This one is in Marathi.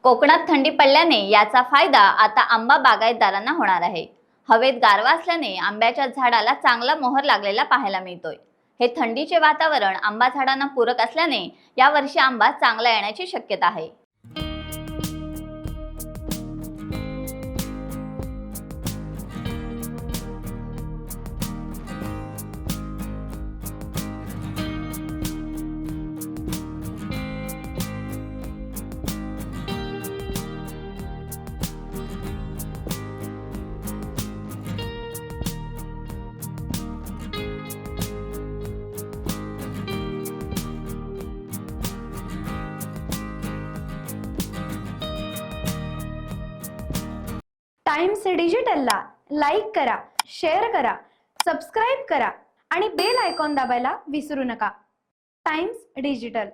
कोकणात थंडी पडल्याने याचा फायदा आता आंबा बागायतदारांना होणार आहे। हवेत गारवा असल्याने आंब्याच्या झाडाला चांगला मोहर लागलेला पाहायला मिळतोय। हे थंडीचे वातावरण आंबा झाडांना पूरक असल्याने यावर्षी आंबा चांगला येण्याची शक्यता आहे। टाइम्स डिजिटलला लाईक करा, शेअर करा, सबस्क्राईब करा आणि बेल आयकॉन दाबायला विसरू नका। Times digital.